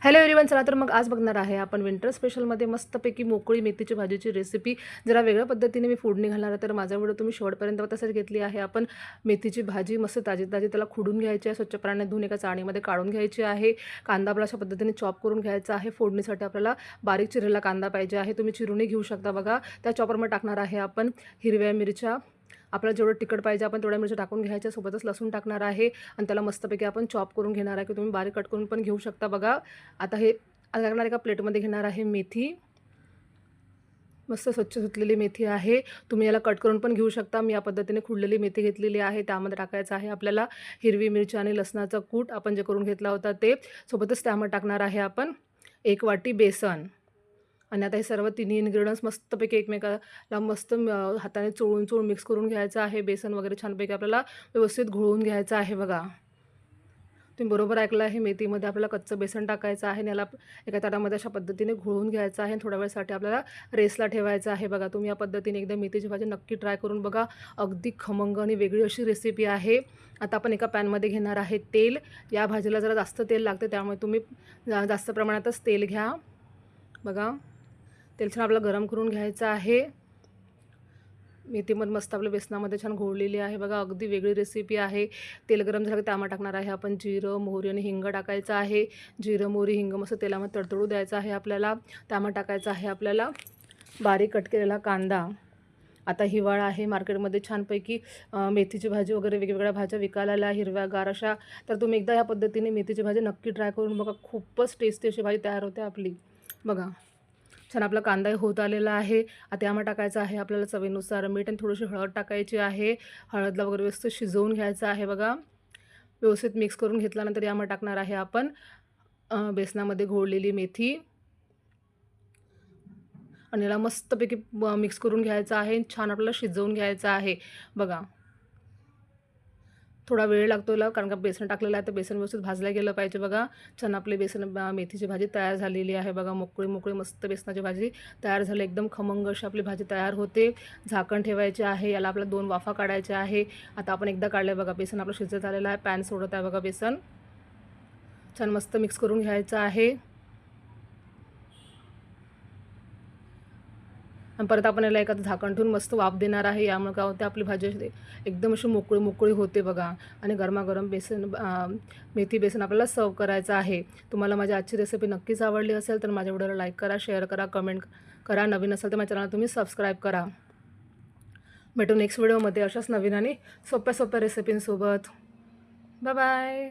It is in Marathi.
हॅलो एव्हरीवन, चला तर मग आज बघणार आहे आपण विंटर स्पेशलमध्ये मस्तपैकी मोकळी मेथीची भाजीची रेसिपी जरा वेगळ्या पद्धतीने मी फोडणी घालणार आहे। तर माझा व्हिडिओ तुम्ही शेवटपर्यंत तसंच घेतली आहे। आपण मेथीची भाजी मस्त ताजी ताजी त्याला खुडून घ्यायची आहे, स्वच्छ पाण्याने धुवून एका चाळणीमध्ये काढून घ्यायची आहे। कांदा आपला अशा पद्धतीने चॉप करून घ्यायचा आहे। फोडणीसाठी आपल्याला बारीक चिरलेला कांदा पाहिजे आहे, तुम्ही चिरूनही घेऊ शकता। बघा त्या चॉपरमध्ये टाकणार आहे आपण हिरव्या मिरच्या, आपल्याला जेवढं तिखट पाहिजे आपण तेवढ्या मिरच्या टाकून घ्यायच्या, सोबतच लसूण टाकणार आहे आणि त्याला मस्तपैकी आपण चॉप करून घेणार आहे, की तुम्ही बारीक कट करून पण घेऊ शकता। बघा आता हे लागणार एका प्लेटमध्ये घेणार आहे मेथी, मस्त स्वच्छ धुतलेली मेथी आहे। तुम्ही याला कट करून पण घेऊ शकता। मी या पद्धतीने खुडलेली मेथी घेतलेली आहे। त्यामध्ये टाकायचं आहे आपल्याला हिरवी मिरची आणि लसणाचा कूट आपण जे करून घेतला होता ते, सोबतच त्यामध्ये टाकणार आहे आपण 1 वाटी बेसन। आणि आता हे सर्व तिन्ही इन्ग्रेडियंट्स मस्तपैकी एकमेकाला मस्त हाताने चोळून मिक्स करून घ्यायचं आहे। बेसन वगैरे छानपैकी आपल्याला व्यवस्थित घोळून घ्यायचं आहे। बघा तुम्ही बरोबर ऐकलं आहे, मेथीमध्ये आपल्याला कच्चं बेसन टाकायचं आहे आणि याला एका ताटामध्ये अशा पद्धतीने घोळून घ्यायचं आहे आणि थोड्या वेळासाठी आपल्याला रेस्टला ठेवायचं आहे। बघा तुम्ही या पद्धतीने एकदा मेथीची भाजी नक्की ट्राय करून बघा, अगदी खमंग आणि वेगळी अशी रेसिपी आहे। आता आपण एका पॅनमध्ये घेणार आहे तेल। या भाजीला जरा जास्त तेल लागते, त्यामुळे तुम्ही जास्त प्रमाणातच तेल घ्या। बघा तेल छान आपल्याला गरम करून घ्यायचं आहे। मेथीमध्ये मस्त आपल्या बेसनामध्ये छान घोळलेली आहे। बघा अगदी वेगळी रेसिपी आहे। तेल गरम झालं की त्यामध्ये टाकणार आहे आपण जिरं, मोहरी आणि हिंग टाकायचं आहे। जिरं, मोहरी, हिंग मस्त तेलामध्ये तडतडू द्यायचं आहे आपल्याला। त्यामध्ये टाकायचं आहे आपल्याला बारीक कट केलेला कांदा। आता हिवाळा आहे, मार्केटमध्ये छानपैकी मेथीची भाजी वगैरे वेगवेगळ्या भाज्या विकायला आल्या हिरव्यागार अशा। तर तुम्ही एकदा या पद्धतीने मेथीची भाजी नक्की ट्राय करून बघा, खूपच टेस्टी अशी भाजी तयार होते आपली। बघा छान आपला कांदा होत आलेला आहे। आता यामध्ये टाकायचं आहे आपल्याला चवीनुसार मीठ आणि थोडीशी हळद टाकायची आहे। हळदला वगैरे व्यवस्थित शिजवून घ्यायचं आहे। बघा व्यवस्थित मिक्स करून घेतल्यानंतर यामध्ये टाकणार आहे आपण बेसनामध्ये घोळलेली मेथी आणि याला मस्तपैकी मिक्स करून घ्यायचं आहे। छान आपल्याला शिजवून घ्यायचं आहे। बघा थोडा वेळ लागतो याला, कारण का बेसन टाकलेलं आहे तर बेसन व्यवस्थित भाजलं गेलं पाहिजे। बघा छान आपली मेथीची भाजी तयार झालेली आहे। बघा मोकळी मस्त बेसनाची भाजी तयार झाली, एकदम खमंग अशी आपली भाजी तयार होते। झाकण ठेवायचे आहे, याला आपल्याला 2 वाफा काढायच्या आहे। आता आपण एकदा काढलं बघा, बेसन आपलं शिजत आलेलं आहे, पॅन सोडत आहे बघा बेसन। छान मस्त मिक्स करून घ्यायचं आहे आणि परत आपण याला एखादं झाकण ठेवून मस्त वाफ देणार आहे। यामुळे काय होते, आपली भाजी एकदम अशी मोकळी होते बघा। आणि गरमागरम मेथी बेसन आपल्याला सर्व करायचं आहे। तुम्हाला माझी आजची रेसिपी नक्कीच आवडली असेल तर माझ्या व्हिडिओला लाईक करा, शेअर करा, कमेंट करा। नवीन असेल तर माझ्या चॅनलला तुम्ही सबस्क्राईब करा। भेटू नेक्स्ट व्हिडिओमध्ये अशाच नवीन आणि सोप्या रेसिपींसोबत। Bye bye.